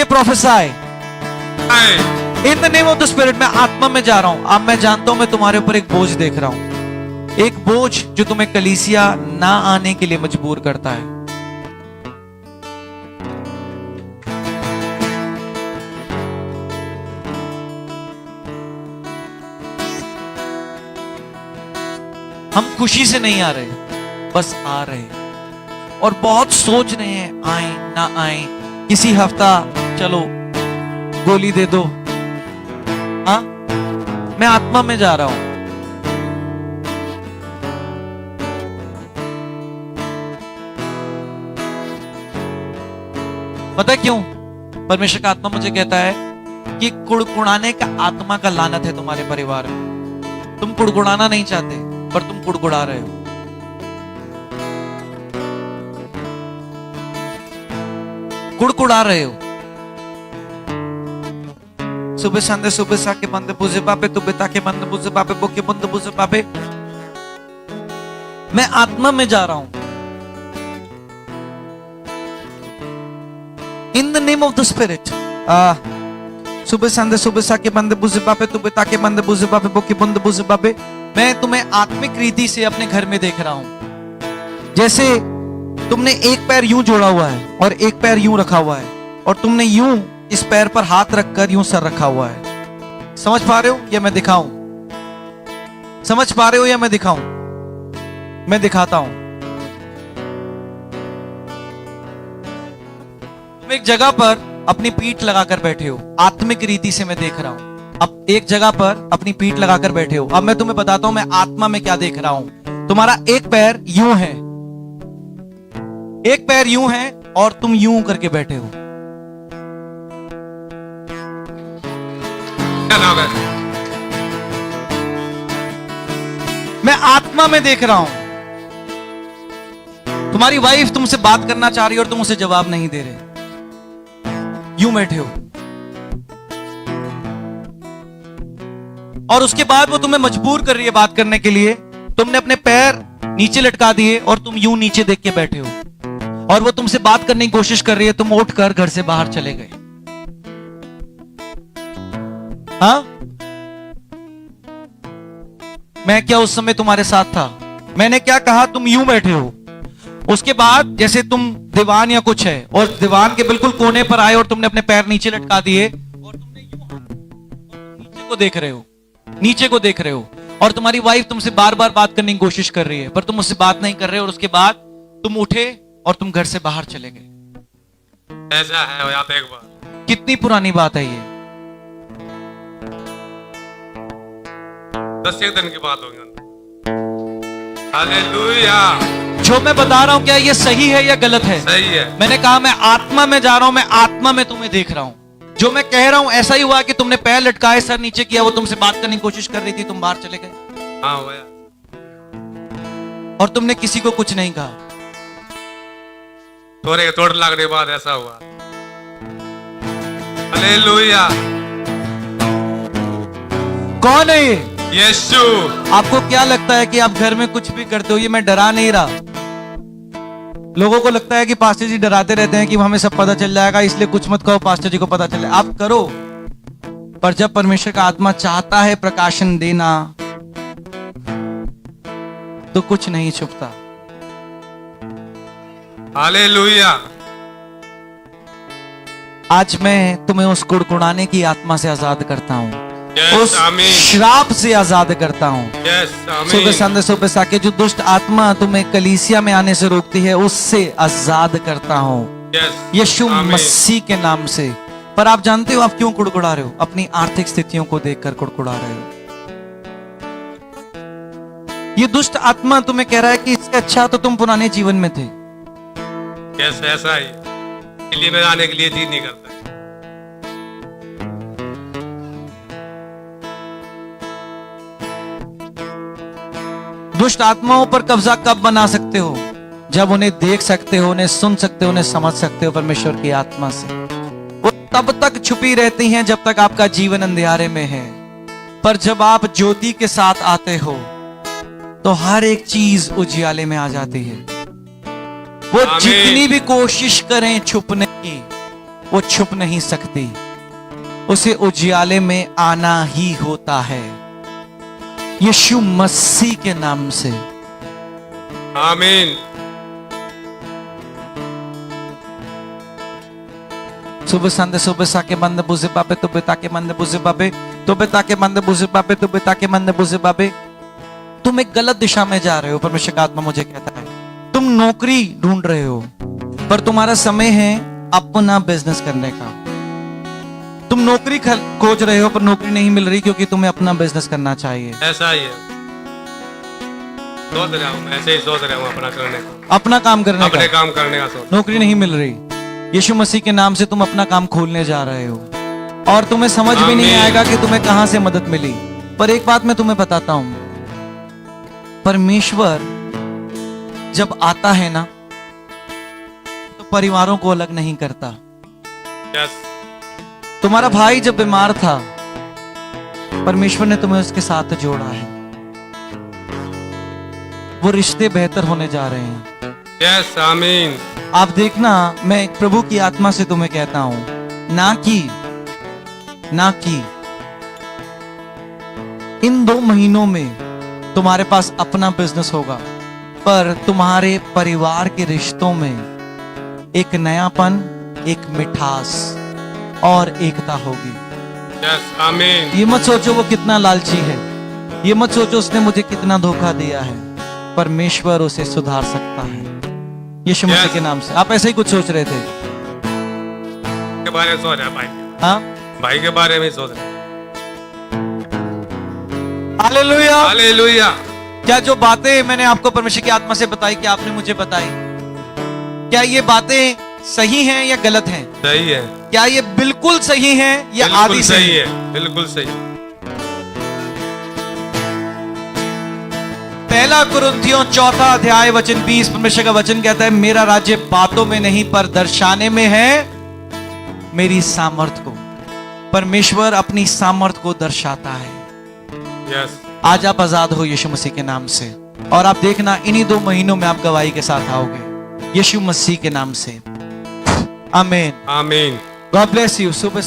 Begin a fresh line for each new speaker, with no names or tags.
prophesy in the name of the Spirit. मैं आत्मा में जा रहा हूं। अब मैं जानता हूं मैं तुम्हारे ऊपर एक बोझ देख रहा हूं, एक बोझ जो तुम्हें कलीसिया ना आने के लिए मजबूर करता है। हम खुशी से नहीं आ रहे, बस आ रहे और बहुत सोच रहे हैं आए ना आए, किसी हफ्ता चलो गोली दे दो। हाँ, मैं आत्मा में जा रहा हूं। पता है क्यों? परमेश्वर का आत्मा मुझे कहता है कि कुड़कुड़ाने का आत्मा का लानत है तुम्हारे परिवार में। तुम कुड़कुड़ाना नहीं चाहते पर तुम कुड़कुड़ा रहे हो। कुड़कुड़ा रहे हो। सुबह संदे सुबह साके बंदे बुझे पापे तुबे ताके बंदे बुझे पापे बोके बंदे बुझे पापे। मैं आत्मा में जा रहा हूं। In the name of the spirit. सुबह संदे सुबह साके बंदे बुझे पापे तुबे ताके बंदे बुझे पापे बोके बंदे बुझे पापे। मैं तुम्हें आत्मिक रीति से अपने घर में देख रहा हूं। जैसे तुमने एक पैर यूं जोड़ा हुआ है और एक पैर यूं रखा हुआ है और तुमने यूं इस पैर पर हाथ रखकर यूं सर रखा हुआ है। समझ पा रहे हो या मैं दिखाऊं? समझ पा रहे हो या मैं दिखाऊं? मैं दिखाता हूं। तुम एक जगह पर अपनी पीठ लगाकर बैठे हो। आत्मिक रीति से मैं देख रहा हूं। अब एक जगह पर अपनी पीठ लगाकर बैठे हो। अब मैं तुम्हें बताता हूं मैं आत्मा में क्या देख रहा हूं। तुम्हारा एक पैर यूं है, एक पैर यूं है और तुम यूं करके बैठे हो। मैं आत्मा में देख रहा हूं। तुम्हारी वाइफ तुमसे बात करना चाह रही है और तुम उसे जवाब नहीं दे रहे, यूं बैठे हो। और उसके बाद वो तुम्हें मजबूर कर रही है बात करने के लिए। तुमने अपने पैर नीचे लटका दिए और तुम यूं नीचे देख के बैठे हो और वो तुमसे बात करने की कोशिश कर रही है। तुम उठकर घर से बाहर चले गए। हाँ, मैं क्या उस समय तुम्हारे साथ था? मैंने क्या कहा? तुम यूं बैठे हो। उसके बाद जैसे तुम दीवान या कुछ है और दीवान के बिल्कुल कोने पर आए और तुमने अपने पैर नीचे लटका दिए और तुमने यूं हाथ और तुम नीचे को देख रहे हो, नीचे को देख रहे हो और तुम्हारी वाइफ तुमसे बार बार बात करने की कोशिश कर रही है पर तुम उससे बात नहीं कर रहे हो। और उसके बाद तुम उठे और तुम घर से बाहर चले गए।
ऐसा है याद एक बार।
कितनी पुरानी बात है ये?
10 दिन की बात होगी। हालेलुया।
जो मैं बता रहा हूं क्या ये सही है या गलत है?
सही है।
मैंने कहा मैं आत्मा में जा रहा हूं, मैं आत्मा में तुम्हें देख रहा हूं। जो मैं कह रहा हूं ऐसा ही हुआ कि तुमने पैर लटकाए, सर नीचे किया, वो तुमसे बात करने की कोशिश कर रही थी, तुम बाहर चले गए।
हाँ हुआ।
और तुमने किसी को कुछ नहीं कहा।
थोड़े तोड़ लगने के बाद ऐसा हुआ। हालेलुया।
कौन है ये?
यीशु।
आपको क्या लगता है कि आप घर में कुछ भी करते हो? ये मैं डरा नहीं रहा। लोगों को लगता है कि पास्टर जी डराते रहते हैं कि हमें सब पता चल जाएगा, इसलिए कुछ मत कहो, पास्टर जी को पता चले। आप करो, पर जब परमेश्वर का आत्मा चाहता है प्रकाशन देना तो कुछ नहीं छुपता।
हालेलुया।
आज मैं तुम्हें उस कुड़कुड़ाने की आत्मा से आजाद करता हूं, उस श्राप से आजाद करता हूं। सुबह संदे सुबह साके जो दुष्ट आत्मा तुम्हें कलीसिया में आने से रोकती है उससे आजाद करता हूं यीशु मसीह के नाम से। पर आप जानते हो आप क्यों कुड़कुड़ा रहे हो? अपनी आर्थिक स्थितियों को देखकर कुड़कुड़ा रहे हो। ये दुष्ट आत्मा तुम्हें कह रहा है कि इससे अच्छा तो तुम पुराने जीवन में थे।
कैसे? ऐसा ही दिल्ली में आने के लिए जी नहीं करता।
दुष्ट आत्माओं पर कब्जा कब बना सकते हो? जब उन्हें देख सकते हो, उन्हें सुन सकते हो, उन्हें समझ सकते हो परमेश्वर की आत्मा से। वो तब तक छुपी रहती हैं जब तक आपका जीवन अंधेरे में है, पर जब आप ज्योति के साथ आते हो तो हर एक चीज उजियाले में आ जाती है। वो जितनी भी कोशिश करें छुपने की, वो छुप नहीं सकती, उसे उजियाले में आना ही होता है, यीशु मसीह के नाम से।
आमीन।
सुबह संदे सुबह साके मंद बुझे बाबे तो बेता के मंद बुझे बाबे तो बेता के मंद बुझे बाबे तो बेता के मंद बुझे बाबे। तुम एक गलत दिशा में जा रहे हो। परमेश्वर का आत्मा मुझे कहता है तुम नौकरी ढूंढ रहे हो, पर तुम्हारा समय है अपना बिजनेस करने का। तुम नौकरी खोज रहे हो पर नौकरी नहीं मिल रही क्योंकि तुम्हें अपना बिजनेस करना चाहिए।
ऐसा ही है, सोच रहा हूँ, ऐसे ही सोच रहा हूँ अपना करने का,
अपना काम करने
अपने
का।
काम करने का सोच।
नौकरी नहीं मिल रही, यीशु मसीह के नाम से तुम अपना काम खोलने जा रहे हो और तुम्हें समझ भी नहीं
आमीन।
आएगा कि तुम्हें कहां से मदद मिली। पर एक बात मैं तुम्हें बताता हूं, परमेश्वर जब आता है ना तो परिवारों को अलग नहीं करता।
यस,
तुम्हारा भाई जब बीमार था, परमेश्वर ने तुम्हें उसके साथ जोड़ा है। वो रिश्ते बेहतर होने जा रहे हैं।
यस, आमीन।
आप देखना, मैं एक प्रभु की आत्मा से तुम्हें कहता हूं, ना कि इन 2 महीनों में तुम्हारे पास अपना बिजनेस होगा, पर तुम्हारे परिवार के रिश्तों में एक नयापन, एक मिठास और एकता होगी।
यस, आमीन।
ये मत सोचो वो कितना लालची है, ये मत सोचो उसने मुझे कितना धोखा दिया है। परमेश्वर उसे सुधार सकता है यीशु मसीह
Yes.
के नाम से। आप ऐसे ही कुछ सोच रहे थे?
के बारे में सोच रहा भाई,
हाँ,
भाई के बारे में सोच रहा।
हालेलुया।
हालेलुया।
क्या जो बातें मैंने आपको परमेश्वर की आत्मा से बताई, क्या आपने मुझे बताई, क्या ये बातें सही हैं या गलत हैं?
सही है,
क्या ये बिल्कुल सही हैं या आधी
बिल्कुल
सही
सही है, बिल्कुल सही।
1 कुरिन्थियों 4 अध्याय वचन 20, परमेश्वर का वचन कहता है मेरा राज्य बातों में नहीं पर दर्शाने में है मेरी सामर्थ को। परमेश्वर अपनी सामर्थ को दर्शाता है।
यस,
आज आप आजाद हो यीशु मसीह के नाम से, और आप देखना इन्हीं 2 महीनों में आप गवाही के साथ आओगे यीशु मसीह के नाम से। आमीन।
आमीन।
God bless you. सुबह